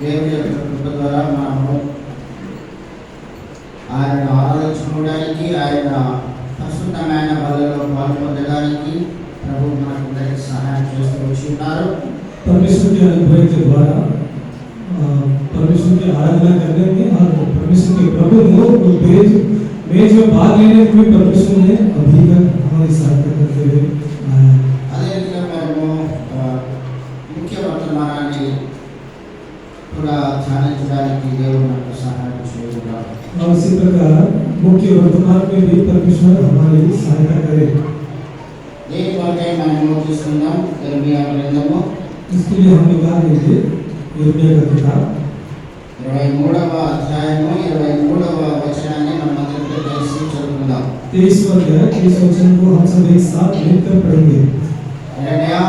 దేవుని యొక్క కృప ద్వారా మనము ఆయన ఆరాధించుకోవడానికి, ఆయన పరిశుద్ధమైన బలలో పాల్పొందడానికి ప్రభు మనకందరికీ సహాయం చేస్తూ వచ్చి ఉన్నారు. परमेश्वर के अनुभव के द्वारा परमेश्वर की आराधना करने में और परमेश्वर के प्रभु में जो भाग लेने में परमेश्वर ने अभी तक हमारी सहायता करते हुए आया। అదేవిధంగా మనము ముఖ్య వర్తమానాన్ని కూడా ధ్యానించడానికి దేవుడు మనకు సహాయం చేయుగాక. और इसी प्रकार मुख्य वर्तमान में भी परमेश्वर हमारी सहायता करे। देख वाक्य మనము చూస్తున్నాం ఇర్మియా గ్రంథము, इसके लिए हम निकाल लीजिए यिर्मयाह का किताब 23వ అధ్యాయము 23వ వచనాన్ని మనం అందరికీ కలిసి చదువుకుందాం. 23वां अध्याय 23 वचन को हम सब एक साथ मिलकर पढ़ेंगे। ఇర్మియా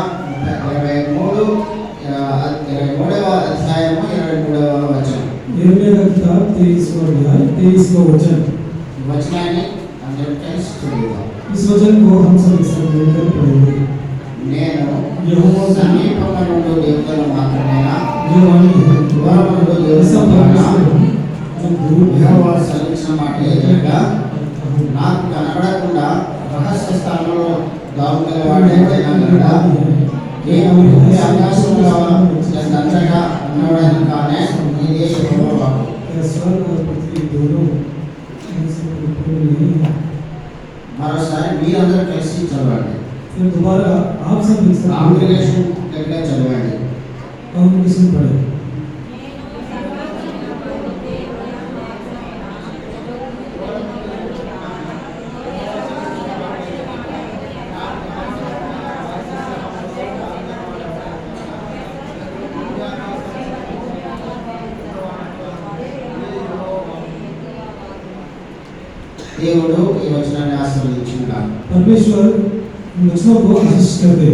23వ అధ్యాయము 23వ వచనం. यिर्मयाह का किताब 23वां अध्याय 23वां वचन। వచనాన్ని అందరం కలిసి చదువుదాం. इस वचन को हम सब एक साथ मिलकर पढ़ेंगे। నేను यहोवा సమీపమునందు దేవుడను మాత్రమేనా, जो वाणी है దూరమునందు ऐसा దేవుడను परमेश्वर जो दूर है యెహోవా సెలవిచ్చిన మాట ఏదనగా, నాకు కనబడకుండా రహస్య స్థానంలో దాగుగలవాడే అయినా నేను భూమి ఆకాశంలో అంతటా ఉన్నవాడని కానే ఇదే యెహోవా వాక్కు. स्वर्ग और पृथ्वी दोनों మరోసారి మీరందరూ కలిసి చదవండి. फिर दोबारा आप सब एक साथ కాంగ్రిగేషన్ దగ్గర చదవండి. कांग्रेशन पढ़े। దేవుడు ఈ వచనాన్ని ఆశీర్వదించుగాక. परमेश्वर वचनों को आशीष कर दे।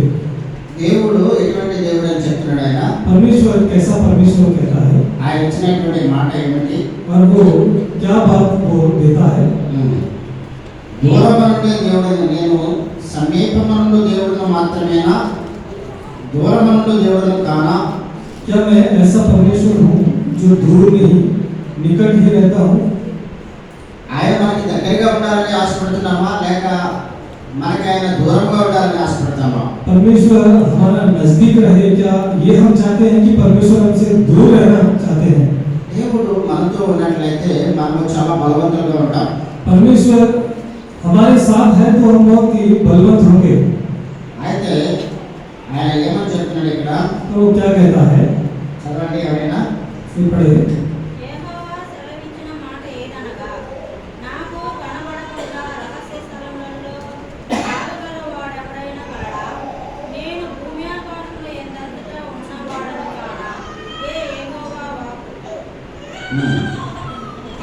దేవుడు ఎటువంటి దేవుడు అని చెప్తున్నాడు ఆయన. परमेश्वर कैसा परमेश्वर कहता है ఆయన ఇచ్చినటువంటి మాట ఏమిటి? और वो क्या बात वो देता है। దూరమనుండే దేవుడను నేను సమీపమనుండు దేవుడను మాత్రమేనా, దూరమనుండు దేవుడను కానా? क्या मैं ऐसा परमेश्वर हूँ जो दूर नहीं निकट ही रहता हूँ। ఆయన మనకి దగ్గరగా ఉండాలని ఆశపడుతున్నామా, లేక మనకి ఆయన దూరంగా ఉండాలని ఆశపడతామా? परमेश्वर हमारा नजदीक रहे, क्या ये हम चाहते हैं कि परमेश्वर हमसे दूर रहना चाहते हैं। దేవుడు మనతో ఉన్నట్లయితే మనము చాలా బలవంతులుగా ఉంటాం. परमेश्वर हमारे साथ है तो हम बहुत ही बलवंत होंगे। అయితే ఆయన ఏమని చెప్తున్నాడు ఇక్కడ? तो वो क्या कहता है, చదవండి ఎవరైనా. फिर पढ़े। యెహోవా సెలవిచ్చిన మాట ఏదనగా, నాకు కనబడకుండా రహస్య స్థలములలో దాగగలవాడెవడైనా కలడా? నేను భూమి ఆకాశముల యందంతటా ఉన్నవాడను కానా? ఏ యెహోవా వాక్కు.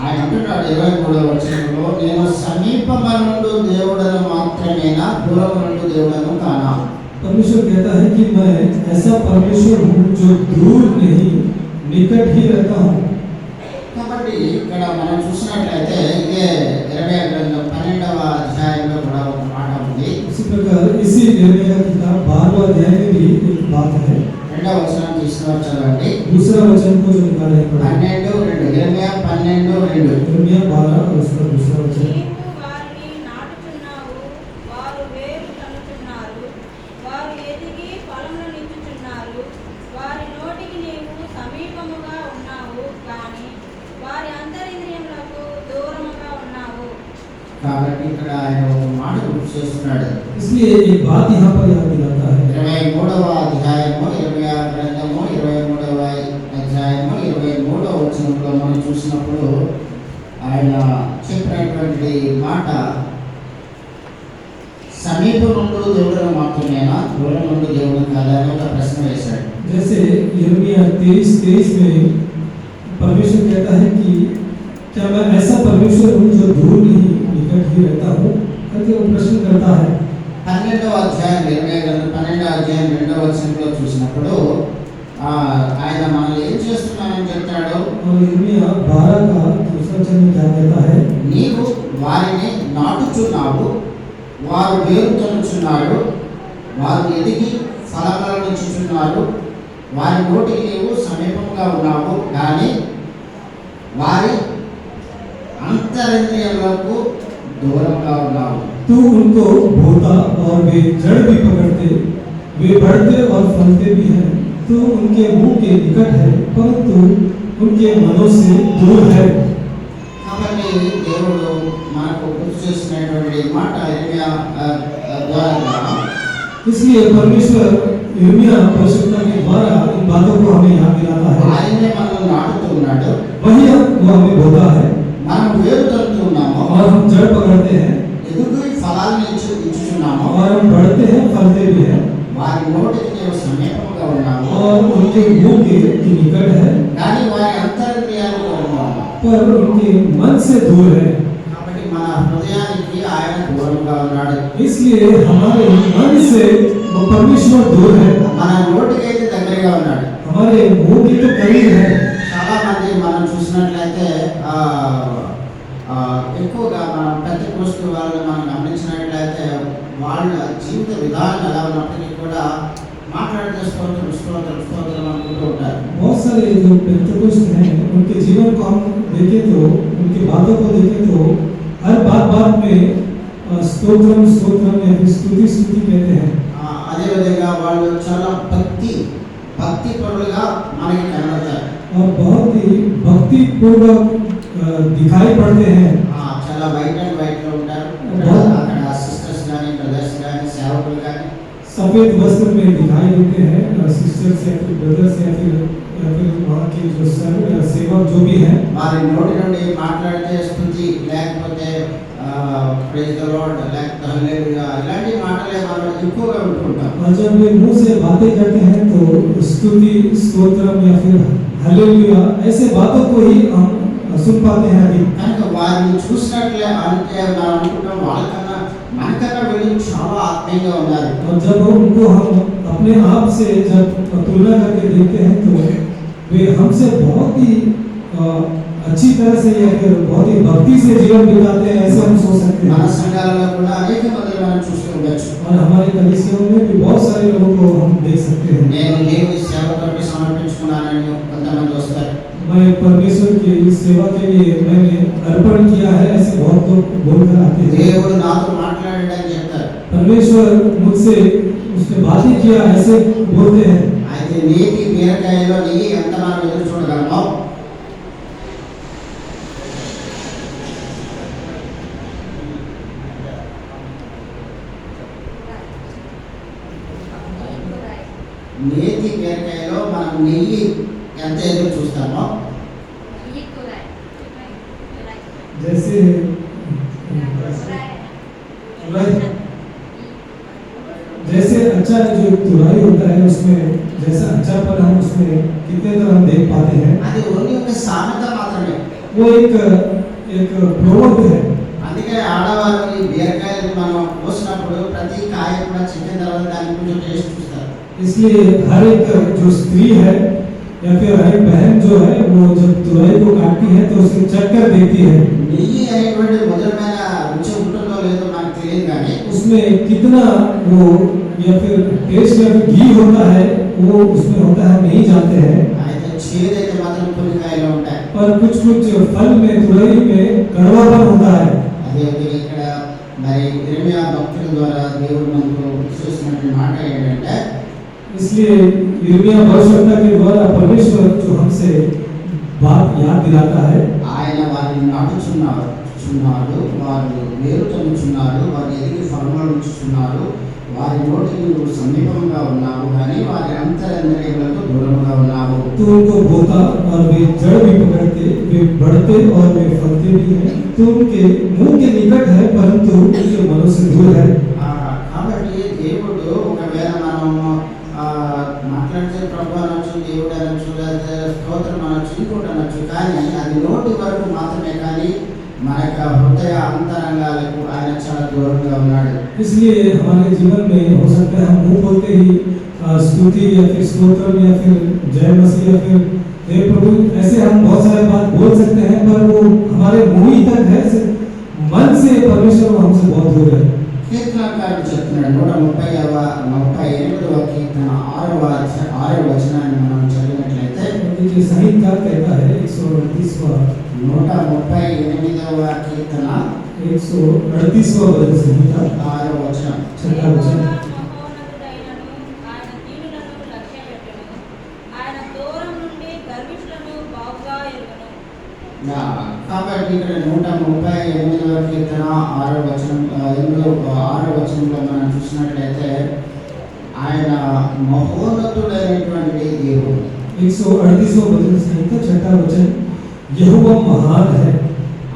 ఆయన అంటున్నాడు 23వ వచనంలో, నేను సమీపమనుండు దేవుడను మాత్రమేనా, దూరమనుండు దేవుడను కానా? परमेश्वर कहता है कि मैं ऐसा परमेश्वर हूँ जो दूर नहीं निकट ही रहता हूँ। కాబట్టి ఇక్కడ మనం చూసినట్లయితే ఇదే ఇర్మియా గ్రంథం 12వ అధ్యాయంలో కూడా ఒక మాట ఉంది. इसी प्रकार इसी यिर्मयाह की किताब 12वां अध्याय में भी एक बात है। 2వ వచనం తీసుకుని చదవండి. दूसरा वचन को जो निकाले पढ़े 12:2 ఇర్మియా 12:2. यिर्मयाह 12 और उसका दूसरा वचन। నీవు వారిని నాటుచున్నావు, వారు వేరు తన్నుచున్నారు, వారు ఎదిగి ఫలములనిచ్చుచున్నారు, వారి నోటికి నీవు సమీపముగా ఉన్నావు, కానీ వారి అంతరింద్రియములకు దూరముగా ఉన్నావు. కాబట్టి ఇక్కడ ఆయన ఒక మాట గుర్తు చేస్తున్నాడు. इसलिए एक बात यहाँ पर याद दिलाता है। 23వ అధ్యాయము ఇర్మియా గ్రంథము 23వ అధ్యాయము 23వ వచనంలో మనం చూసినప్పుడు ఆయన చెప్పినటువంటి మాట, సమీపం నుండి దేవుడను మాత్రమేనా, దూరం నుండి దేవుడు కాదా అని ఒక ప్రశ్న వేశాడు. जैसे यिर्मयाह 23:23 में परमेश्वर कहता है कि क्या मैं ऐसा परमेश्वर हूँ जो दूर नहीं निकट ही रहता हूँ, करके वो प्रश्न करता है। 12వ అధ్యాయం ఇర్మియా గ్రంథం 12వ అధ్యాయం 2వ వచనంలో చూసినప్పుడు ఆయన మనల్ని ఏం చేస్తున్నానని చెప్తాడు. और यिर्मयाह 12 का दूसरा वचन में क्या कहता है, నీవు వారిని నాటుచున్నావు, వారు వేరు తన్నుచున్నారు, వారు ఎదిగి ఫలములను ఇచ్చుచున్నారు, వారి నోటికి నీవు సమీపంగా ఉన్నావు కానీ వారి అంతరింద్రియములకు దూరంగా ఉన్నావు. तू उनको बोता और वे जड़ भी पकड़ते, वे बढ़ते और फलते भी हैं। तू उनके मुंह के निकट है परंतु उनके मनों से दूर है। కాబట్టి దేవుడు మనకు గుర్తు చేసినటువంటి మాట ఇర్మియా ద్వారా, इसलिए परमेश्वर यिर्मयाह भविष्यवक्ता के द्वारा इन बातों को हमें याद दिलाता है। ఆయనే మనల్ని నాటుతున్నాడు, वही वो हमें बोता है మనం వేరు తలుతున్నాము, और हम जड़ पकड़ते हैं ఎదుగు ఫలాలను ఇచ్చుచున్నాము, और हम बढ़ते हैं फलते भी हैं, వారి నోటికి నీవు సమీపంగా ఉన్నావు और उनके मुंह के निकट है కానీ వారి అంతరింద్రియాలు దూరంగా ఉన్నావు. पर उनके मन से दूर है। కాబట్టి మన హృదయానికి ఆయన దూరంగా ఉన్నాడు. इसलिए हमारे मन से वो परमेश्वर दूर है, మన నోటికైతే దగ్గరగా ఉన్నాడు. हमारे मुंह की तो करीब है। చాలా మంది మనం చూసినట్లయితే ఎక్కువగా మనం పెంతెకోస్తు వాళ్ళని మనం గమనించినట్లయితే వాళ్ళ జీవిత విధానం ఎలా ఉన్నప్పటికీ కూడా మాట్లాడితే స్తోత్రం స్తోత్రం స్తోత్రం అనుకుంటూ ఉంటారు. बहुत सारे जो पेंटेकोस्ट हैं उनके जीवन को हम देखें तो उनकी बातों को देखें तो हर बात में स्तोत्रम स्तोत्रम या फिर स्तुति स्तुति कहते हैं। అదేవిధంగా వాళ్ళు చాలా భక్తి పరులుగా మనకి కనబడతారు और बहुत ही भक्ति पूर्वक दिखाई पड़ते हैं। చాలా వైట్ అండ్ వైట్ లో ఉంటారు. అక్కడ సిస్టర్స్ కానీ బ్రదర్స్ కానీ సేవకులు కానీ सफेद वस्त्र में दिखाई देते हैं, सिस्टर्स या फिर ब्रदर्स या फिर वहाँ के जो सेवक जो भी हैं, వారి నోటి నుండి మాట్లాడితే స్తుతి లేకపోతే ప్రైజ్ ద లార్డ్ లేకపోతే హల్లెలూయా ఇలాంటి మాటలే మనం ఎక్కువగా వింటుంటాం. और जब वे मुंह से बातें करते हैं तो स्तुति स्तोत्रम या फिर हालेलुया ऐसे बातों को ही हम सुन पाते हैं अभी। కనుక వారిని చూసినట్లే అంటే మనం అనుకుంటాం వాళ్ళకన్నా మనకన్నా వీళ్ళు చాలా ఆత్మీయంగా ఉన్నారు. और जब उनको हम अपने आप से जब तुलना करके देखते हैं तो वे हमसे बहुत ही अच्छी तरह से या फिर बहुत ही भक्ति से जीवन बिताते हैं ऐसे हम सोच सकते మన हैं। సంఘాలలో కూడా అనేక మంది మనం చూస్తూ ఉండొచ్చు. और हमारे कलीसियों में भी बहुत सारे लोगों को हम देख सकते हैं। నేను దేవుని సేవ కొరకు సమర్పించుకున్నానని కొంతమంది వస్తారు. मैं परमेश्वर की इस सेवा के लिए मैंने अर्पण किया है ऐसे बहुत लोग बोलकर आते हैं। దేవుడు నాతో మాట్లాడాడని చెప్తారు. परमेश्वर मुझसे उसने बातें किया ऐसे बोलते हैं। అయితే నీటి బీరకాయలో నెయ్యి ఎంత మనం ఎదురు చూడగలమో నేతి బీరకాయలో మనం నెయ్యి ఎంత ఎదురు చూస్తామో जैसे जैसे अच्छा जो तुराई होता है उसमें जैसा अच्छापन हम उसमें कितने तरह हम देख पाते हैं। అది ఓన్లీ ఒక సామెత మాత్రమే. वो एक प्रोवर्ब है। అందుకే ఆడవారు ఈ బీరకాయలు మనం కోసినప్పుడు ప్రతి కాయ కూడా చిన్న తర్వాత దాన్ని కొంచెం టేస్ట్ చూస్తారు. इसलिए हर एक जो स्त्री है या फिर हर एक बहन जो है वो जब तुराई को काटती है तो उसे चख कर देखती है। నెయ్యి అనేటువంటి మధురమైన రుచి ఉంటుందో లేదో నాకు తెలియదు కానీ उसमें कितना वो या फिर टेस्ट या फिर घी होता है वो उसमें होता है हम नहीं जानते हैं। అయితే చేదైతే మాత్రం కొన్ని కాయలు ఉంటాయి. पर कुछ फल में तुरई में कड़वापन होता है। అదే ఇక్కడ మరి ఇర్మియా భక్తుల ద్వారా దేవుడు మనకు చేసినటువంటి మాట ఏంటంటే इसलिए यिर्मयाह भविष्यवक्ता के द्वारा परमेश्वर जो हमसे बात याद दिलाता है, ఆయన వారిని నాటుచున్నారు, వారు వేరు తొలుచున్నారు, వారు ఎదిగి ఫలములు ఇచ్చుచున్నారు, వారి నోటికి నువ్వు సమీపంగా ఉన్నావు కానీ వారి అంతరంద్రియములకు దూరంగా ఉన్నావు. तू उनको बोता और वे जड़ भी पकड़ते, वे बढ़ते और वे फलते भी हैं। तू उनके मुंह के निकट है परंतु उनके मनों से दूर है। కాబట్టి దేవుడు ఒకవేళ మనం మాట్లాడితే ప్రభు అనొచ్చు, దేవుడు అనొచ్చు, లేదా స్తోత్రం అనొచ్చు, ఇంకోటి అనొచ్చు, కానీ అది నోటి వరకు మాత్రమే కానీ మన యొక్క హృదయ అంతరంగాలకు ఆయన చాలా దూరంగా ఉన్నాడు. इसलिए हमारे जीवन में हो सकता है हम मुंह बोलते ही स्तुति या फिर स्तोत्रम या फिर जय मसीह या फिर हे प्रभु ऐसे हम बहुत सारे बात बोल सकते हैं पर वो हमारे मुंह ही तक है, मन से परमेश्वर हमसे बहुत दूर है। కీర్తనకారుడు చెప్తున్నాడు 138వ కీర్తన 6వ వచనాన్ని संहिता कहता है 138वां 138వ కీర్తన 138वां भजन संहिता 6వ వచనం. छठा वचन। మహోన్నతుడైనను ఆయన దీనులను లక్ష్యపెట్టును. ఆయన దూరం నుండి గర్విష్ఠులను బాగుగా ఎరుగును. కాబట్టి ఇక్కడ 138వ కీర్తన 6వ వచనం 6వ వచనంలో మనం చూసినట్లయితే ఆయన మహోన్నతుడైనటువంటి దేవుడు. 138वां भजन संहिता छठा वचन, यहोवा महान है,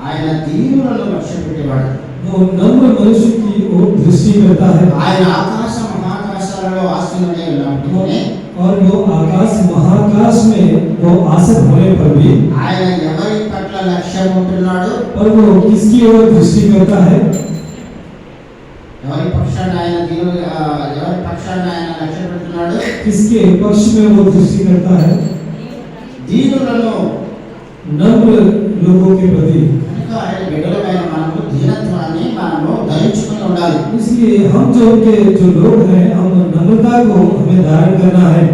ఆయన దీనులను లక్ష్యపెట్టేవాడు. वो नम्र मनुष्य की ओर दृष्टि करता है। ఆయన ఆకాశ మహాకాశాలలో ఆసీనుడై ఉన్నప్పటికీ और वो आकाश महाकाश में वो आसन होने पर भी ఆయన ఎవరి పట్ల లక్ష్యం ఉంటున్నాడు? पर वो किसकी ओर दृष्टि करता है? ఎవరి పక్షాన ఆయన ఎవరి పక్షాన ఆయన లక్ష్యం పెడుతున్నాడు? किसके पक्ष में वो दृष्టి करता है? దీనులను. नम्र लोगों के प्रति। కనుక ఆయన బిడ్డలమైన మనము దీనత్వాన్ని మనము ధరించుకుని ఉండాలి. इसलिए हम जो के जो लोग हैं हम नम्रता को हमें धारण करना है।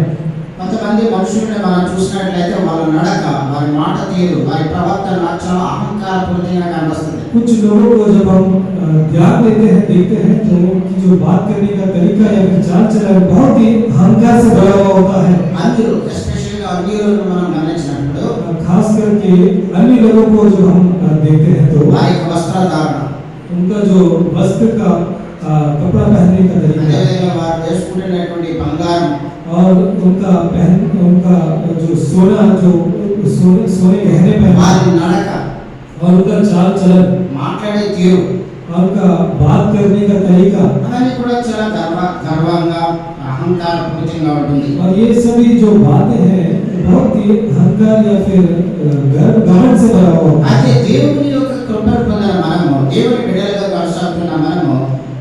కొంతమంది మనుషుల్ని మనం చూసినట్లయితే వాళ్ళ నడక, వారి మాట తీరు, వారి ప్రవర్తన చాలా అహంకారపూరితంగా కనిపిస్తుంది. कुछ लोगों को जब हम ध्यान देते हैं देखते हैं तो उनकी जो बात करने का तरीका या फिर चाल चलन बहुत ही अहंकार से भरा हुआ होता है। అందరూ ఎస్పెషల్లీ అన్యులను మనం గమనించినప్పుడు खास करके अन्य लोगों को जो हम देखते हैं तो వారి వస్త్రధారణ, उनका जो वस्त्र का कपड़ा पहनने का तरीका అదేవిధంగా వారు వేసుకునేటువంటి బంగారం, और उनका जो सोना जो सोने गहने पहनना వారి నడక, और उनका चाल चलन మాట్లాడే తీరు, और उनका बात करने का तरीका అవన్నీ కూడా చాలా గర్వంగా అహంకారపూరితంగా ఉంటుంది. और ये सभी जो बातें हैं बहुत ही अहंकार या फिर घमंड से भरा हुआ है। అయితే దేవుని యొక్క కృపను పొందిన మనము, దేవుని బిడ్డలుగా కొనసాగుతున్న మనము,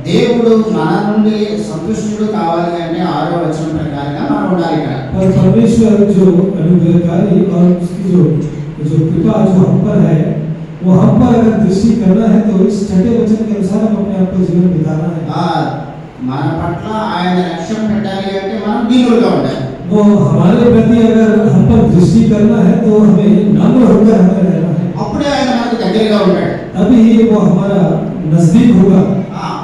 దేవుడు మన నుండి సంతుష్టుడు కావాలి అంటే 6వ వచనం ప్రకారంగా మనం ఉండాలి ఇక్కడ. और परमेश्वर जो अनुग्रहकारी और उसकी जो जो कृपा जो हम पर है वो हम पर अगर दृष्टि करना है तो इस छठे वचन के अनुसार हम अपने आप को जीवन बिताना है। మన పట్ల ఆయన లక్ష్యం పెట్టాలి అంటే మనం దీనులుగా ఉండాలి. वो हमारे प्रति अगर हम पर दृष्टि करना है तो हमें नम्र होकर हमें रहना है, అప్పుడే ఆయన మనకు దగ్గరగా ఉంటాడు. तभी वो हमारा नजदीक होगा।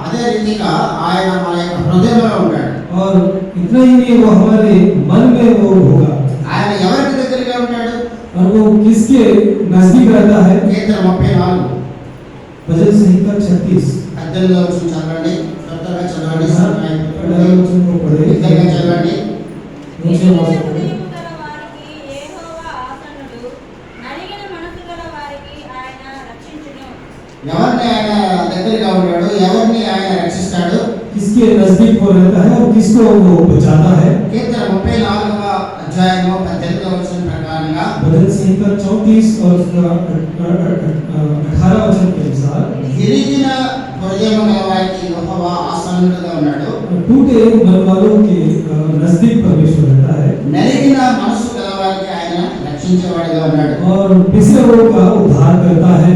అదే రీతిగా ఆయన మన యొక్క హృదయంలో ఉంటాడు. और इतना ही नहीं वो हमारे मन में वो होगा। ఆయన ఎవరికి దగ్గరగా ఉంటాడు? और वो किसके नजदीक रहता है? కీర్తన 34 भजन संहिता 36 18వ వచనం చదవండి. త్వరగా చదవండి. वचन को पढ़े దగ్గరగా చదవండి. नीचे आवाज से पढ़े। హృదయము గల వారికి యెహోవా ఆసన్నుడు. నలిగిన మనసు గల వారికి ఆయన రక్షించును. ఎవరిని ఆయన దగ్గరగా ఉంటాడు? ఎవరిని ఆయన రక్షిస్తాడు? किसके नजदीक वो रहता है और किसको वो बचाता है? కీర్తన 34వ అధ్యాయము 18వ వచనం ప్రకారంగా भजन संहिता 34 और उसका 18 वचन के अनुसार విరిగిన హృదయం గల వారికి యెహోవా ఆసన్నుడుగా ఉన్నాడు. टूटे मन वालों के नजदीक परमेश्वर रहता है నలిగిన మనసు గల వారికి ఆయన రక్షించేవాడిగా ఉన్నాడు. और पिछड़ों का उद्धार करता है।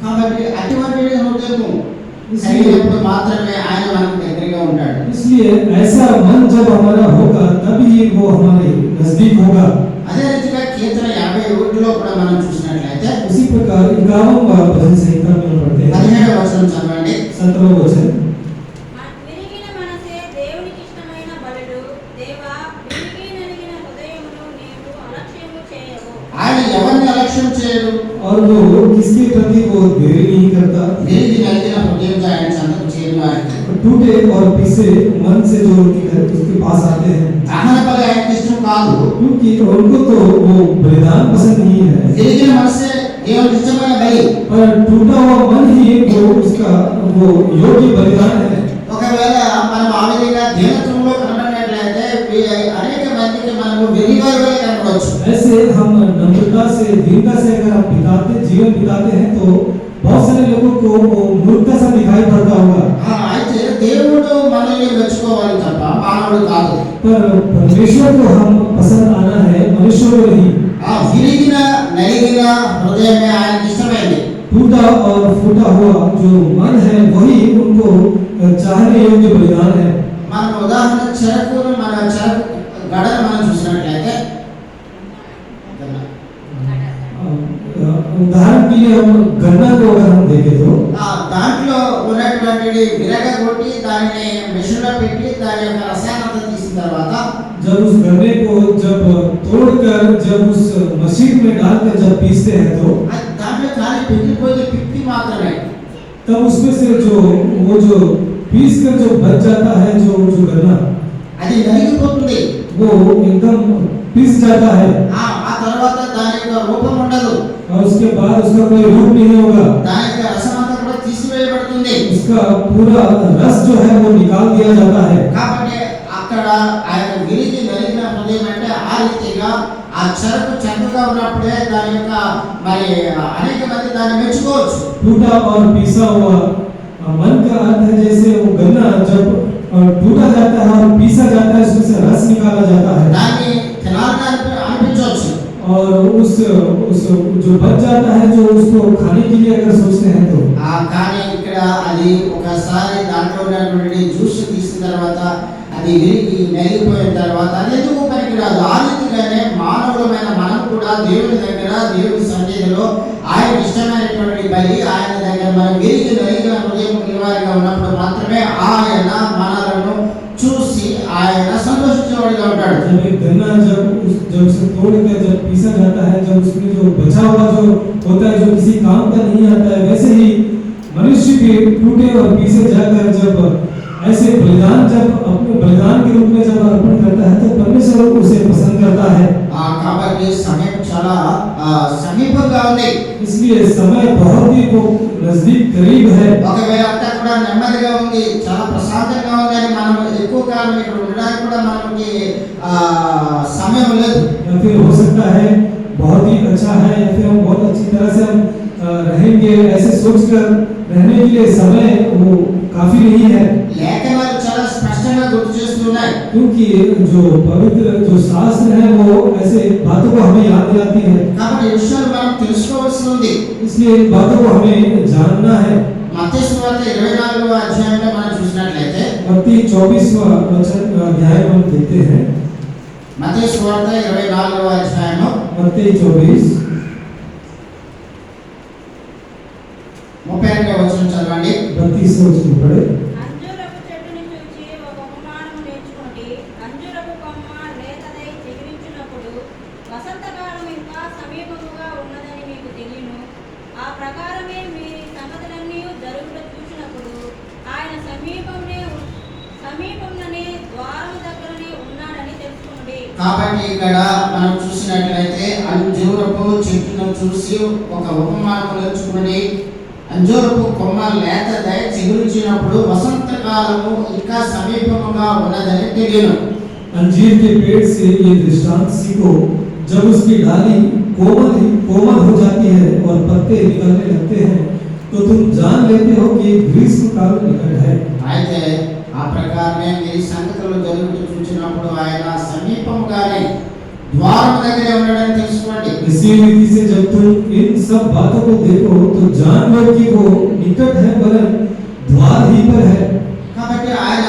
కాబట్టి అటువంటి హృదయము కలిగినప్పుడు మాత్రమే ఆయన మనకు దగ్గరగా ఉంటాడు. इसलिए ऐसा मन जब हमारा होगा तभी वो हमारे नजदीक होगा। అదే రీతిగా కీర్తన 51లో కూడా మనం చూసినట్లయితే उसी प्रकार 51वां भजन संहिता में हम पढ़ते हैं 17వ వచనం చదవండి. 17वां वचन, విరిగిన మనసే దేవునికి ఇష్టమైన బలుడు. దేవా, విరిగి నలిగిన హృదయమును నీవు అలక్ష్యము చేయవు. ఆయన ఎవరిని అలక్ష్యం చేయడు? और वो किसके प्रति वो देरी नहीं करता। విరిగి నలిగిన హృదయంతో ఆయన చెంతకు చేరిన వారికి टूटे और पिसे मन से जो उसके पास आते हैं, దహన బలి ఆయనకి ఇష్టం కాదు. क्योंकि उनको तो वो बलिदान पसंद नहीं है, విరిగిన మనసే దేవునికి ఇష్టమైన బలి. पर टूटा हुआ मन ही वो उसका वो योग्य बलिदान है। ఒకవేళ మనం ఆ విధంగా దీనత్వంలో కనబడినట్లయితే అనేక మందికి మనము వెర్రివారుగా కనబడవచ్చు. ऐसे हम नम्रता से दीनता से अगर हम जीवन बिताते हैं तो बहुत सारे लोगों को वो मूर्खता सा दिखाई पड़ता होगा। అయితే దేవుడు మనల్ని మెచ్చుకోవాలి తప్ప మానవుడు కాదు. पर परमेश्वर को हम पसंद आना है, मनुष्य को नहीं। ఆ విరిగిన నలిగిన హృదయమే ఆయనకి ఇష్టమైంది. टूटा और फूटा हुआ जो मन है वही उनको चाहने योग्य बलिदान है। మనం ఉదాహరణ చెరకు గడను మనం చూసినట్లయితే लिए हम गन्ना को अगर हम देखें तो దాంట్లో ఉన్నటువంటి విరగగొట్టి దానిని మెషిన్లో పెట్టి దాని యొక్క రసాయనంతా తీసిన తర్వాత जब उस गन्ने को जब तोड़कर जब उस मशीन में डालकर जब पीसते हैं तो దాంట్లో ఖాళీ పిగిలిపోయి పిప్పి మాత్రమే तब उसमें से जो पीस कर जो बच जाता है जो गन्ना అది నలిగిపోతుంది वो एकदम पीस जाता है ఆ తర్వాత దాని యొక్క రూపం ఉండదు और उसके बाद उसका कोई रूप नहीं होगा దాని యొక్క రసం అంతా కూడా తీసివేయబడుతుంది उसका पूरा रस जो है वो निकाल दिया जाता है కాబట్టి అక్కడ ఆయన విరిగి నలిగిన హృదయం అంటే ఆ రీతిగా ఆ చెరకు చక్కగా ఉన్నప్పుడే దాని యొక్క మరి అనేక మంది దాన్ని మెచ్చుకోవచ్చు टूटा और पीसा हुआ मन का अर्थ है जैसे वो गन्ना जब टूटा जाता है और पीसा जाता है उसमें से रस निकाला जाता है దాన్ని తినాలని అనిపించవచ్చు और उस जो बच जाता है जो उसको खाने के लिए अगर सोचते हैं तो కానీ ఇక్కడ అది ఒకసారి దాంట్లో ఉన్నటువంటి జ్యూస్ తీసిన తర్వాత అది విరిగి నలిగిపోయిన తర్వాత అది ఎందుకు పనికిరాదు ఆ రీతిగానే మానవులమైన మనం కూడా దేవుని దగ్గర దేవుని సన్నిధిలో ఆయన ఇష్టమైనటువంటి బలి ఆయన దగ్గర మనం విరిగి నలిగిన హృదయం నివారిగా ఉన్నప్పుడు మాత్రమే ఆయన మనలను చూసి ఆయన సంతోషించేవాడిగా ఉంటాడు जब एक गन्ना जब उसे तोड़कर जब पीसा जाता है जब उसमें जो बचा हुआ जो होता है जो किसी काम का नहीं आता है वैसे ही मनुष्य के टूटे और पीसे जाकर जब ऐसे बलिदान जब अपने बलिदान के रूप में जब अर्पण करता है तो परमेश्वर उसे पसंद करता है కాబట్టి సమయం చాలా సమీపంగా ఉంది इसलिए समय बहुत ही वो नजदीक करीब है ఒకవేళ అంతా కూడా నెమ్మదిగా ఉంది చాలా ప్రశాంతంగా ఉంది అని మనం ఎక్కువ కాలం ఇక్కడ ఉండడానికి కూడా మనకి సమయం లేదు या फिर हो सकता है बहुत ही अच्छा है या फिर हम बहुत अच्छी तरह से हम रहेंगे ऐसे सोचकर रहने के लिए समय वो काफी नहीं है లేఖనాలు చాలా స్పష్టంగా గుర్తు చేస్తున్నాయి क्योंकि जो पवित्र जो शास्त्र है वो ऐसे बातों को हमें याद दिलाती है కాబట్టి ఈ విషయాలు మనం తెలుసుకోవాల్సి ఉంది इसलिए इन बातों को हमें जानना है మత్తయి సువార్త 24వ అధ్యాయంలో మనం చూసినట్లయితే मत्ती 24वां अध्याय हम देखते हैं మత్తయి సువార్త 24వ అధ్యాయము मत्ती 24 32వ వచనం చదవండి 32 वचन पढ़े అంజూరపు చెట్టుని చూచి ఒక ఉపమానము నేర్చుకోండి. అంజూరపు కొమ్మ లేతదై చిగురించినప్పుడు వసంతకాలం ఇంకా సమీపముగా ఉన్నదని మీకు తెలియను. ఆ ప్రకారమే మీ సంగతులన్నీ జరుగుట చూసినప్పుడు ఆయన సమీపంలోనే ద్వారము దగ్గరనే ఉన్నాడని తెలుసుకోండి. కాబట్టి ఇక్కడ మనం చూసినట్లయితే అంజూరపు చెట్టును చూసి ఒక ఉపమానం నేర్చుకోండి. అంజూరపు కొమ్మ లేతదై చిగురించినప్పుడు వసంతకాలము ఇంకా సమీపముగా ఉన్నదని తెలియను. अंजीर के पेड़ से ये दृष्टांत सीखो जब उसकी डाली कोमल हो जाती है और पत्ते निकलने लगते हैं तो तुम जान लेते हो कि ग्रीष्म काल निकट है అయితే ఆ ప్రకారమే మీ సంగతులు జరుగుతూ చూసినప్పుడు ఆయన సమీపముగానే ద్వారం దగ్గరే ఉన్నాడని తెలుసుకోండి. इसी रीति से जब तुम इन सब बातों को देखो तो जान लो कि वो निकट है वरन द्वार ही पर है కాబట్టి ఆయన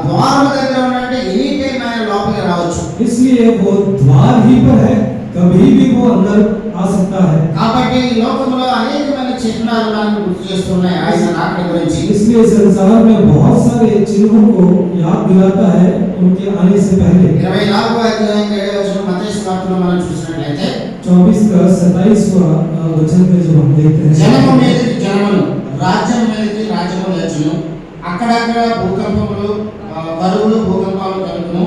ద్వారం దగ్గర ఉన్నాడంటే ఎనీ టైం ఆయన లోపలికి రావచ్చు. इसलिए वो द्वार ही पर है कभी भी वो अंदर आ सकता है కాబట్టి ఈ లోకంలో అనేకమైన చిహ్నాలు మనకు గుర్తు చేస్తున్నాయి ఆయన రాకడ గురించి. इसलिए संसार में बहुत सारे चिन्हों को याद दिलाता है उनके आने से पहले 24వ అధ్యాయం 7వ వచనం మత్తయి సువార్తలో మనం చూసినట్లయితే 24 का 27वां वचन में जो हम देखते हैं జనము మీదకి జనములు రాజ్యం మీదకి రాజ్యము లేచును అక్కడక్కడ భూకంపములు కరువులు భూకంపాలు కలుగును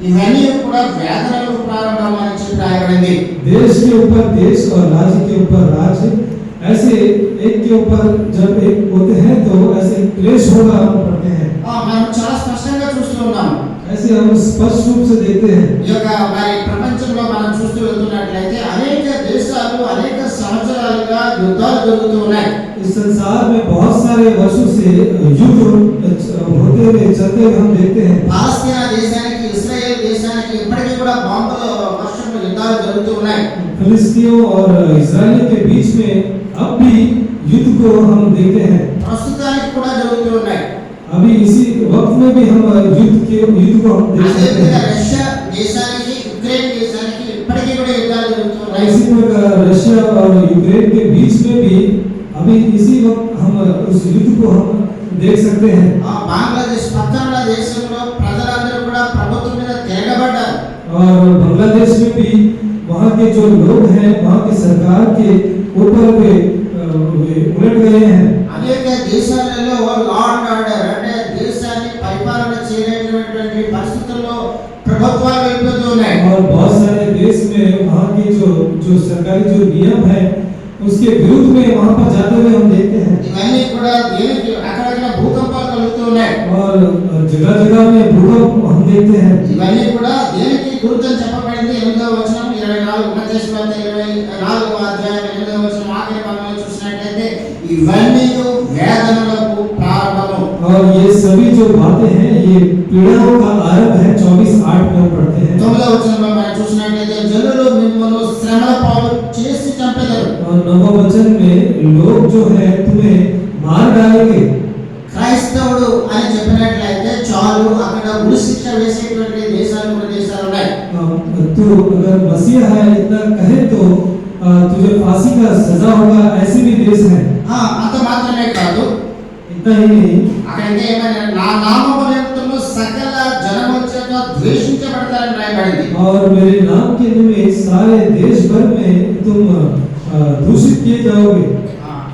ఇవన్నీ కూడా వేదనలకు ప్రారంభం అని చెప్పి రాయబడింది. देश के ऊपर देश और राज्य के ऊपर राज्य ऐसे एक के ऊपर जब एक होते हैं तो ऐसे क्लेश होगा हम पढ़ते हैं మనం చాలా స్పష్టంగా చూస్తున్నాం. ऐसे हम स्पष्ट रूप से देखते हैं ఈ యొక్క మరి ప్రపంచంలో మనం చూస్తూ వెళ్తున్నట్లయితే అనేక దేశాలు అనేక సంవత్సరాలుగా యుద్ధాలు జరుగుతూ ఉన్నాయి. इस संसार में बहुत सारे वर्षों से युद्ध होते हुए चलते हुए हम देखते हैं పాలస్తీనా దేశానికి ఇజ్రాయెల్ దేశానికి ఇప్పటికీ కూడా బాంబుల వర్షంలో యుద్ధాలు జరుగుతూ ఉన్నాయి. फिलिस्तीनियों और इजरायलियों के बीच में अब भी युद्ध को हम देखते हैं ప్రస్తుతానికి కూడా జరుగుతూ ఉన్నాయి. अभी इसी वक्त में भी हम युद्ध को हम देख सकते అదేవిధంగా हैं రష్యా దేశానికి ఉక్రెయిన్ దేశానికి ఇప్పటికీ కూడా యుద్ధాలు జరుగుతూ ఉన్నాయి. इसी प्रकार रशिया और यूक्रेन के बीच में भी अभी इसी वक्त हम उस युद्ध को हम देख सकते हैं। బంగ్లాదేశ్ పక్కన దేశంలో ప్రజలందరూ కూడా ప్రభుత్వం మీద తిరగబడ్డారు। और बांग्लादेश में भी वहाँ के जो लोग हैं वहाँ की सरकार के ऊपर वे उलट गए हैं। అనేక దేశాలలో లా అండ్ ఆర్డర్ అంటే దేశాన్ని పరిపాలన చేయలేనటువంటి పరిస్థితుల్లో ప్రభుత్వాలు వెళ్ళిపోతూ ఉన్నాయి। और बहुत सारे देश में वहाँ की जो सरकारी जो नियम है उसके विरुद्ध में वहाँ पर जाते हुए हम देखते हैं। ఇవన్నీ కూడా దేనికి అక్కడక్కడ భూకంపాలు కలుగుతూ ఉన్నాయి। और जगह जगह में भूकंप हम देखते हैं। ఇవన్నీ కూడా దేనికి గుర్తం చెప్పబడింది 8వ వచనం 24 ఉపదేశవార్త 24వ అధ్యాయం 8వ వచనం ఆఖరి భాగంలో చూసినట్లయితే ఇవన్నీ వేదనలకు ప్రారంభము। और ये सभी जो बातें हैं ये पीड़ाओं का आरंभ है। 24:8 में हम पढ़ते हैं। 9వ వచనంలో మనం చూసినట్లయితే జనులు మిమ్మల్ని శ్రమల పాలు చేసి చంపెదరు। और 9वें वचन में लोग जो है तुम्हें मार डालेंगे। క్రైస్తవుడు అని చెప్పినట్లయితే చాలు అక్కడ ఉరిశిక్ష వేసేటువంటి దేశాలు కొన్ని దేశాలు ఉన్నాయి। तो अगर मसीहा है इतना कहे तो तुझे फांसी का सजा होगा, ऐसे भी देश हैं। అంత మాత్రమే కాదు, इतना ही नहीं, అక్కడ ఏమైనా నా నామము నిమిత్తము సకల జనము చేత ద్వేషించబడతారని రాయబడింది। और मेरे नाम के निमित्त सारे देश भर में तुम दूषित किए जाओगे।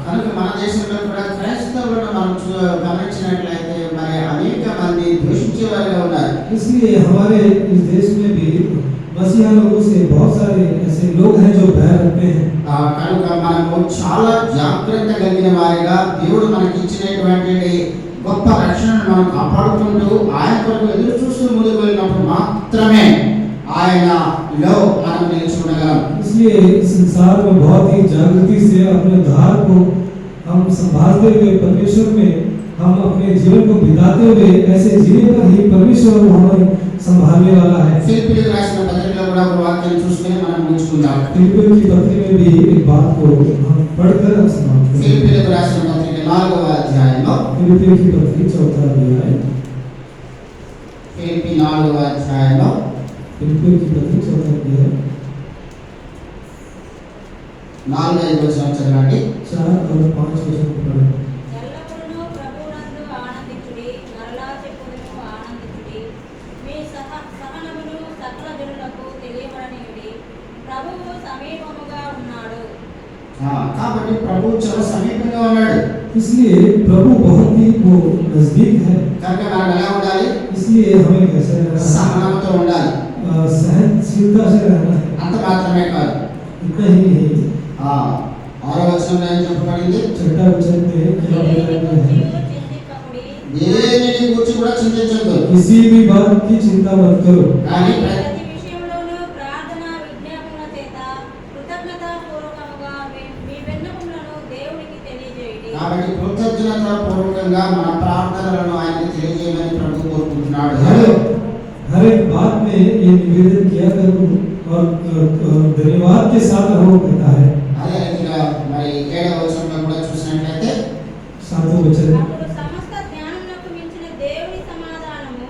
కనుక మన దేశంలో కూడా క్రైస్తవులను మనం గమనించినట్లయితే మరి అనేక మంది ద్వేషించేవారుగా ఉన్నారు। इसलिए हमारे इस देश में भी मसीहा लोगों से बहुत सारे ऐसे लोग हैं जो बैर रखते हैं। కనుక మనము చాలా జాగ్రత్త కలిగిన వారిగా దేవుడు మనకి ఇచ్చినటువంటి గొప్ప రక్షణను మనం కాపాడుకుంటూ ఆయన కొరకు ఎదురు చూస్తూ ముందుకు వెళ్ళినప్పుడు మాత్రమే ఆయనలో మనం నిలిచి ఉండగలం। इसलिए इस संसार में बहुत ही जागृति से अपने उद्धार को हम संभालते हुए परमेश्वर में हम अपने जीवन को बिताते हुए ऐसे जीने पर ही परमेश्वर हमें संभालने वाला है। ఫిలిప్పీయులకు రాసిన పత్రికలో కూడా ఒక వాక్యం చూసుకొని మనం ముగించుకుందాం। फिलिप्पियों की पत्री में भी एक बात को हम पढ़कर हम समाप्त करें। ఫిలిప్పీయులకు రాసిన పత్రిక 4వ అధ్యాయంలో फिलिप्पियों की पत्री 4वां अध्याय, ఫిలిప్పీ 4వ అధ్యాయంలో फिलिप्पियों की पत्री 4वां अध्याय 4-5 వచనం చదవండి। 4 और 5 वचन पढ़ें। ఎల్లప్పుడూ ప్రభువునందు ఆనందించుడి, మరలా చెప్పుదును ఆనందించుడి, మీ సహనమును సకల జనులకు తెలియబడనియుడి, ప్రభువు సమీపముగా ఉన్నాడు। కాబట్టి ప్రభు చాలా సమీపంగా ఉన్నాడు। इसलिए प्रभु बहुत ही वो नजदीक है। కనుక మనం ఎలా ఉండాలి? इसलिए हमें कैसे रहना है? సహనంతో ఉండాలి। सहनशीलता से रहना है। అంత మాత్రమే కాదు, इतना ही नहीं, 6వ వచనంలో ఏం చెప్పబడింది? 6वां वचन में क्या దేనిని बताया है? గూర్చి చింతింపకుడి, దేనిని గురించి కూడా చింతించొద్దు, किसी भी बात की चिंता मत करो, కానీ ప్రతి విషయంలోనూ ప్రార్థన విజ్ఞాపన చేత కృతజ్ఞతాపూర్వకముగా మీ విన్నపములను దేవునికి తెలియజేయండి। కాబట్టి కృతజ్ఞత పూర్వకంగా మన ప్రార్థనలను ఆయనకి తెలియజేయమని ప్రభు కోరుకుంటున్నాడు। हर एक बात में ये निवेदन किया करो और धन्यवाद के साथ रहो कहता है। అదే రీతిగా మరి 7వ వచనంలో కూడా చూసినట్లయితే 7वां वचन, అప్పుడు సమస్త జ్ఞానమునకు మించిన దేవుని సమాధానము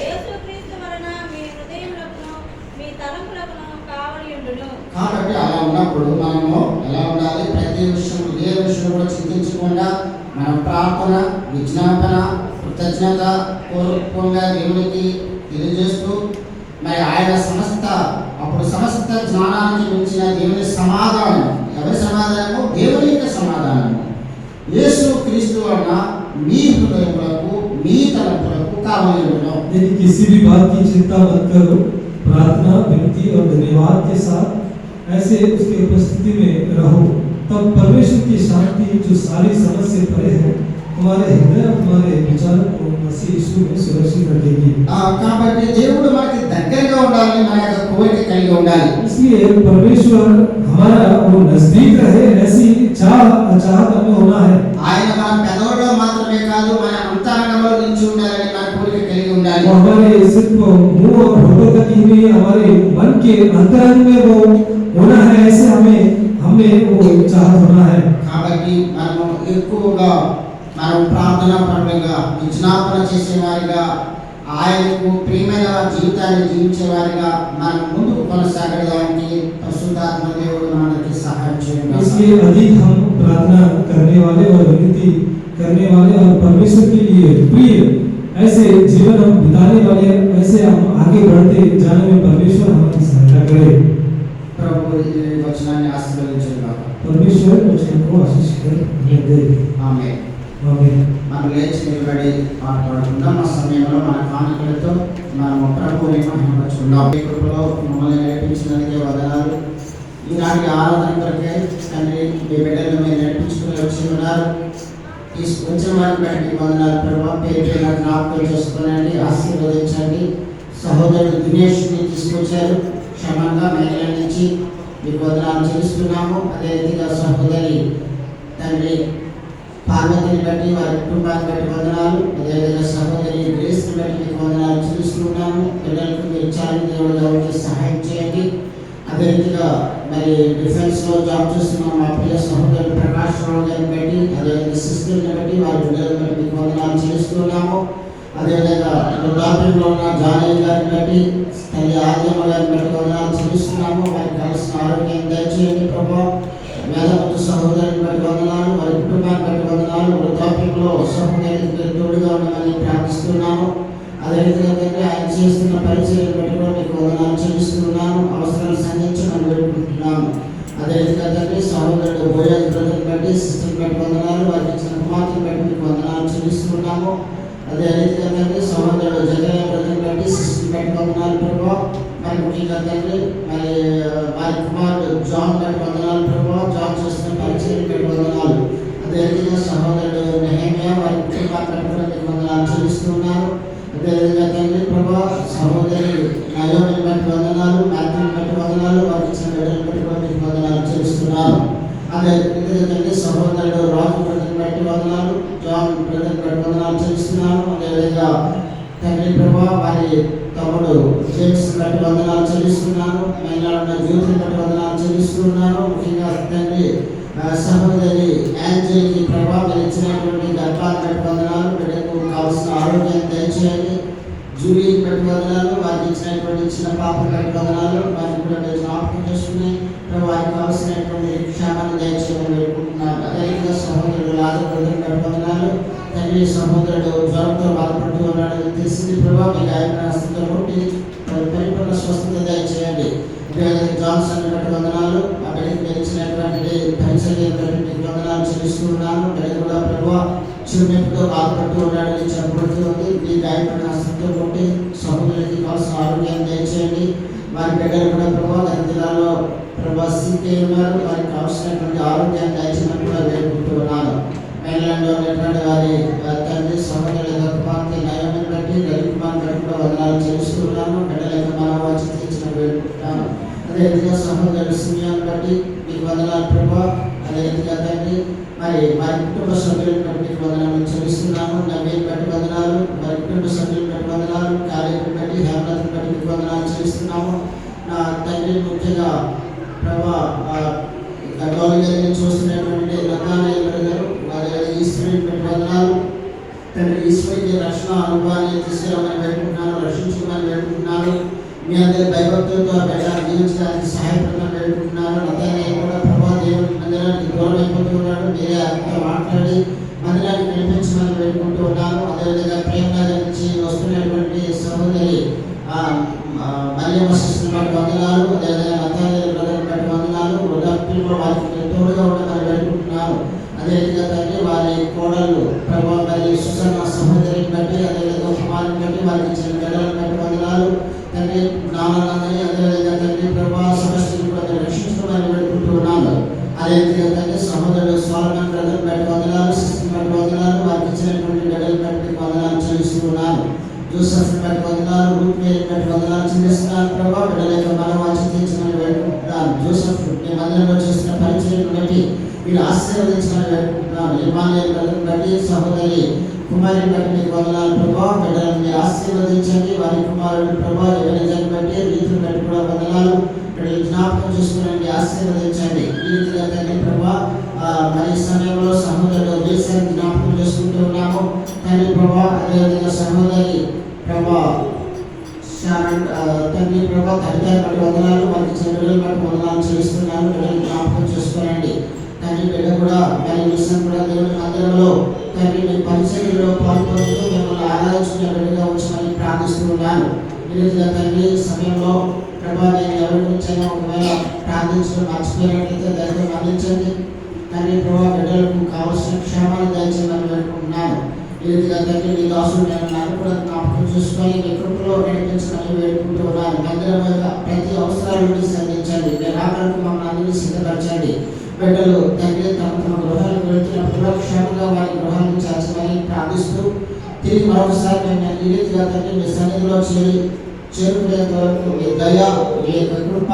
యేసుక్రీస్తు వలన మీ హృదయములకు మీ తలంపులకు కావలియుండును। కాబట్టి అలా ఉన్నప్పుడు మనము ఎలా ఉండాలి? ప్రతి విషయం ఏ విషయం కూడా చింతించకుండా మన ప్రార్థన విజ్ఞాపన కృతజ్ఞత పూర్వకంగా దేవునికి తెలియజేస్తూ మరి ఆయన అప్పుడు సమస్త జ్ఞానానికి మించిన దేవుని సమాధానం, ఎవరి సమాధానము? దేవుని యొక్క సమాధానము యేసు క్రీస్తు వలన మీ హృదయములకు మీ తలంపులకు కావలియుండును। यदि किसी भी बात की चिंता मत करो, प्रार्थना विनती और धन्यवाद के साथ ऐसे उसकी उपस्थिति में रहो, तब परमेश्वर की शांति जो सारी समझ से परे है तुम्हारे हृदय और तुम्हारे विचारों को मसीह यीशु में सुरक्षित रखेगी। కాబట్టి దేవుడు మనకి దగ్గరగా ఉండాలని మన యొక్క కోరిక కలిగి ఉండాలి। इसलिए परमेश्वर हमारा वो नजदीक रहे ऐसी चाहत हमें होना है। ఆయన మన పెదవుల్లో మాత్రమే కాదు మన అంతరంగంలో నిలిచి ఉండాలని మన కోరిక కలిగి ఉండాలి। वो हमारे सिर्फ मुंह और होठों तक ही नहीं, हमारे मन के अंतरंग में वो होना है, ऐसे हमें वो चाहत होना है। కాబట్టి మనము ఎక్కువగా మనం ప్రార్థన పరులుగా విజ్ఞాపన చేసేవారిగా ఆయనకు ప్రియమైన జీవితాన్ని జీవించేవారిగా మనం ముందుకు కొనసాగడానికి పరిశుద్ధాత్మ దేవుడు के अधिक हम प्रार्थना करने वाले और विनती करने वाले और परमेश्वर के लिए प्रिय ऐसे जीवन हम बिताने वाले, ऐसे हम आगे बढ़ते जाने में परमेश्वर हमारी सहायता करे। ప్రభు ఈ వచనాన్ని ఆశీర్వదించుగాక. परमेश्वर वचन को आशीष दे। ఆమేన్. आमीन। మనం లేచి నిలబడి పాడుకుందాం. ఆ సమయంలో మన కానుకలతో మనము ప్రభువుని మహిమపరుచుకుందాం. ఈ కృపలో మమ్మల్ని నడిపించినందుకే వందనాలు. ఈనాటి ఆరాధన కొరకే తండ్రి మీ బిడ్డలు మీరు నడిపించుకుని వచ్చి ఉన్నారు. తీసుకొచ్చిన వారిని బట్టి మీకు వందనాలు ప్రభావ. పేరు పేరున జ్ఞాపకం చేసుకోనండి, ఆశీర్వదించండి. సహోదరుడు దినేష్ని తీసుకొచ్చారు క్షేమంగా మేఘల నుంచి, మీకు వందనాలు చెల్లిస్తున్నాము. అదే రీతిగా సహోదరి తండ్రి పార్వతిని బట్టి వారి కుటుంబాన్ని బట్టి వందనాలు. అదేవిధంగా సహోదరి గ్రేస్ని బట్టి మీకు వందనాలు చెల్లిస్తున్నాము. పిల్లలకు మీరు చాలని దేవుడిగా ఉండి సహాయం చేయండి. అదే రీతిగా మరి డిఫెన్స్లో జాబ్ చేస్తున్న మా ప్రియ సహోదరుడు ప్రకాష్ రావు గారిని బట్టి, అదేవిధంగా సిస్టర్ని బట్టి వారి బిడ్డలను బట్టి మీకు వందనాలు చెల్లిస్తున్నాము. అదేవిధంగా వృద్ధాప్యంలో ఉన్న జానయ్య గారిని బట్టి, తల్లి ఆదిమ్మ గారిని బట్టి వందనాలు చెల్లిస్తున్నాము. వారికి కావాల్సిన ఆరోగ్యం దయచేయండి ప్రభావ. వేదముద్దు సహోదరుని బట్టి వందనాలు, వారి కుటుంబాన్ని బట్టి వందనాలు. వృద్ధాప్యంలో సహోదరునికి తోడుగా ఉండమని ప్రార్థిస్తున్నాము. అదే రీతిగా ఆయన చేస్తున్న పరిచయం బట్టి కూడా మీకు వందనాలు చెల్లిస్తున్నాను. అవసరాలు సంధించమని వేడుకుంటున్నాము. అదే రీతిగా తండ్రి సహోదరుడు బోయాజ్ బ్రదర్ని బట్టి, సిస్టర్ని బట్టి వందనాలు. వారికి ఇచ్చిన కుమార్తెను బట్టి మీకు వందనాలు చెల్లిస్తున్నాము. అదే రీతిగా తండ్రి సహోదరుడు జగయ్య బ్రదర్ని బట్టి, సిస్టర్ని బట్టి వందనాలు ప్రభావ. మరి ముఖ్యంగా తండ్రి మరి వారి కుమారుడు జాన్ బట్టి వందనాలు ప్రభావ. జాన్ చేస్తున్న పరిచయం బట్టి వందనాలు. అదే రీతిగా సహోదరుడు నెహమ్యా వారి కుటుంబాన్ని బట్టి కూడా మీకు వందనాలు చెల్లిస్తున్నారు. అదేవిధంగా తండ్రి ప్రభా సహోదరి నయోమిని బట్టి వందనాలు, మ్యాథ్యూని బట్టి వందనాలు. వారికి ఇచ్చిన బిడ్డలను బట్టి కూడా మీకు వందనాలు చెల్లిస్తున్నారు. అదే రీతిగా తండ్రి సహోదరుడు రాజు బ్రదర్ని బట్టి వందనాలు, జాన్ బ్రదర్ని బట్టి వందనాలు చెల్లిస్తున్నాను. అదేవిధంగా తండ్రి ప్రభా వారి తమ్ముడు జేమ్స్ బట్టి వందనాలు చెల్లిస్తున్నాను. మహిళలో ఉన్న జ్యోతిని బట్టి వందనాలు చెల్లిస్తున్నాను. ముఖ్యంగా తండ్రి సహోదరి యాంజలికి ప్రభావం ఇచ్చినటువంటి గర్భాన్ని బట్టి వందనాలు. బిడ్డకు కావాల్సిన ఆరోగ్యాన్ని దయచేయండి. జూలీకి బట్టి వందనాలు. వారికి ఇచ్చినటువంటి చిన్న పాపను బట్టి వందనాలు. వారికి కూడా మీరు జ్ఞాపకం చేసుకుని వారికి కావాల్సినటువంటి క్షేమాన్ని దయచేయమని వేడుకుంటున్నాను. అదేవిధంగా సహోదరుడు లాజరు బ్రదర్ని బట్టి వందనాలు. తండ్రి సహోదరుడు జ్వరంతో బాధపడుతూ ఉన్నాడని తెలిసింది ప్రభావ. మీకు ఆయన హస్తంతో కొట్టి పరిపూర్ణ స్వస్థత దయచేయండి. జాన్సన్ బట్టి వందనాలు. ఆ బిడ్డకి మీరు ఇచ్చినటువంటి పరిచర్యను బట్టి మీకు వందనాలు చెల్లిస్తున్నాను. బిడ్డ కూడా ప్రభావ చిరునొప్పితో బాధపడుతూ ఉన్నాడని చెప్పబడుతూ ఉంది. మీ గాయపడిన హస్తంతో కొట్టి సహోదరుడికి కావాల్సిన ఆరోగ్యాన్ని దయచేయండి. వారి బిడ్డలు కూడా ప్రభావ గత జిల్లాలో ప్రభావ సీకే ఉన్నారు. వారికి కావాల్సినటువంటి ఆరోగ్యాన్ని దయచేయమని కూడా వేడుకుంటూ ఉన్నాను. మైలాండ్లో ఉన్నటువంటి వారి తండ్రి సహోదరుల కుమార్తె నయోమిని బట్టి, రవికుమార్ బట్టి కూడా వందనాలు చెల్లిస్తున్నాను. బిడ్డలకు మనోవాంఛ తీర్చిన వేడుకుంటాను. అదేవిధంగా సహోదరుడు సిమియాను బట్టి మీకు వందనాలు ప్రభావ. అదేవిధంగా తండ్రి మరి వారి కుటుంబ సభ్యులను బట్టి మీకు వందనాలు చెల్లిస్తున్నాము. నవీన్ బట్టి వందనాలు, వారి కుటుంబ సభ్యులను బట్టి వందనాలు. కార్యక్రమం బట్టి హేమలతను బట్టి మీకు వందనాలు చెల్లిస్తున్నాము. నా తండ్రి ముఖ్యంగా ప్రభా గౌరవ చూస్తున్నటువంటి రంగానయ్య గారు, వారి ఈశ్వరుని బట్టి వందనాలు. తండ్రి ఈశ్వరికి రక్షణ అనుభవాన్ని తీసుకురామని వేడుకుంటున్నాను, రక్షించుకోమని వేడుకుంటున్నాను. మీ అందరి భయభక్తులతో బిడ్డ జీవించడానికి సహాయపడమని వేడుకుంటున్నాను. నతనయ్య కూడా ప్రభా దేవుని మందిరానికి దూరం అయిపోతూ ఉన్నాడు. మీరే అంతా మాట్లాడి మందిరానికి నడిపించమని వేడుకుంటూ ఉన్నాను. అదేవిధంగా ప్రేమనగర్ నుంచి వస్తున్నటువంటి సహోదరి మరియమ్మ సిస్టర్ని బట్టి వందనాలు. అదేవిధంగా నతనయ్య బ్రదర్ని బట్టి వందనాలు. వృద్ధాప్యంలో వారికి తోడుగా ఉండమని వేడుకుంటున్నాను. అదేవిధంగా తండ్రి వారి కోడళ్ళు ప్రభావ మరి సుసన్న సహోదరిని బట్టి, అదేవిధంగా కుమారుని బట్టి, వారికి ఇచ్చిన బిడ్డలను బట్టి వందనాలు. తండ్రి నాన్నని అదేవిధంగా తండ్రి ప్రభా సమస్యను కూడా రక్షించుకోవాలని వేడుకుంటూ ఉన్నాను. అదేవిధంగా తండ్రి సహోదరుడు స్వాలమన్ బ్రదర్ని బట్టి వందనాలు, సిస్టర్ని బట్టి వందనాలు. వారికి ఇచ్చినటువంటి బిడ్డలను బట్టి వందనాలు చెల్లిస్తూ ఉన్నాను. జోసెఫ్ని బట్టి వందనాలు, రూత్ మేరీని బట్టి వందనాలు చెల్లిస్తున్నాను ప్రభా. బిడ్డల యొక్క మనోవాంఛ తీర్చమని వేడుకుంటున్నాను. జోసెఫ్ మీ మందిరంలో చేస్తున్న పరిచయం బట్టి మీరు ఆశీర్వదించమని వేడుకుంటున్నాను. ఇమానుయేల్ బ్రదర్ని బట్టి, సహోదరి కుమారుని బట్టి మీకు వందనాలు ప్రభా. బిడ్డలను మీరు ఆశీర్వదించండి. వారి కుమారుడు ప్రభా ఎవరిని బట్టి, రీతిని బట్టి కూడా వందనాలు. బిడ్డలు జ్ఞాపకం చేసుకునండి, ఆశీర్వదించండి. ఈ రీతిగా తండ్రి ప్రభా మరి సమయంలో సహోదరుడు దేశాన్ని జ్ఞాపకం చేసుకుంటూ ఉన్నాము తండ్రి ప్రభా. అదేవిధంగా సహోదరి ప్రభా తండ్రి ప్రభా తల్లిదండ్రుల బట్టి వందనాలు. వారికి ఇచ్చిన బిడ్డలను బట్టి వందనాలు చెల్లిస్తున్నాను. బిడ్డలు జ్ఞాపకం చేసుకోనండి. తండ్రి బిడ్డ కూడా మరి విషయం కూడా దేవుని మందిరంలో తండ్రి మీ పరిచర్యలో పాల్పొందుతూ మిమ్మల్ని ఆరాధించుకునే బిడ్డగా ఉంచమని ప్రార్థిస్తూ ఉన్నాను. ఈ రోజున తండ్రి సమయంలో ప్రభా నేను ఎవరి గురించైనా ఒకవేళ ప్రార్థించడం మర్చిపోయినట్లయితే దయతో మన్నించండి. తండ్రి ప్రభా బిడ్డలకు కావలసిన క్షేమాన్ని దయచేయమని వేడుకుంటున్నాను. ఈ రీతిగా తండ్రి మీ దాసులు నేను నన్ను కూడా జ్ఞాపకం చేసుకొని మీ కృపలో నడిపించమని వేడుకుంటూ ఉన్నాను. మందిరం యొక్క ప్రతి అవసరాలను సంధించండి. నేను ఆకలికి మమ్మల్ని అందరినీ సిద్ధపరచండి. బిడ్డలు తండ్రి తమ గృహాలకు వెళ్తున్నప్పుడు క్షేమంగా వారి గృహాలను చేర్చమని ప్రార్థిస్తూ తిరిగి మరొకసారి మేము ఈ రీతిగా తండ్రి మీ సన్నిధిలో చేరుకునేంత వరకు మీ దయ మీ యొక్క కృప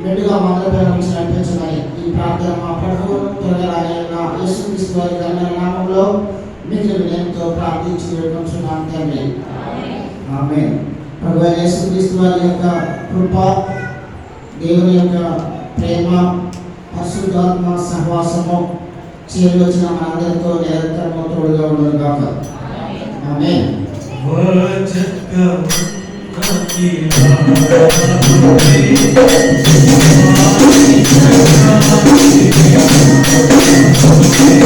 మెండుగా మందరపై నుంచి నడిపించమని ఈ ప్రార్థన మా ప్రభువు త్వరగా రాయన యేసుక్రీస్తు వారి ఘనమైన నామంలో మీకు వినయంతో ప్రార్థించి వేడుకుంటున్నాం తండ్రి. ఆమేన్. ప్రభువైన యేసుక్రీస్తు వారి యొక్క కృప, దేవుని యొక్క ప్రేమ, పరిశుద్ధాత్మ సహవాసము చేరి వచ్చిన మనందరితో నిరంతరము తోడుగా ఉండను గాక. ఆమేన్.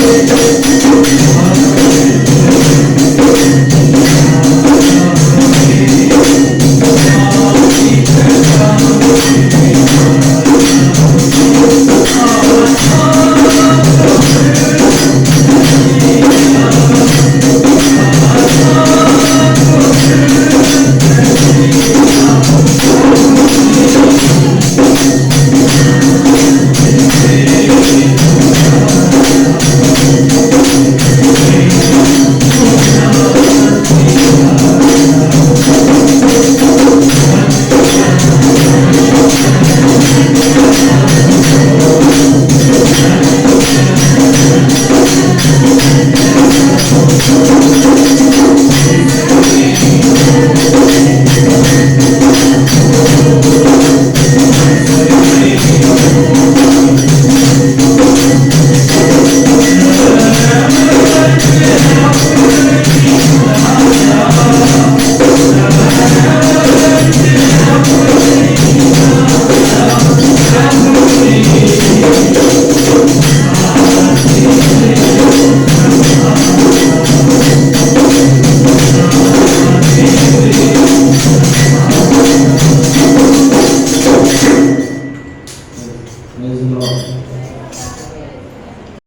Thank you.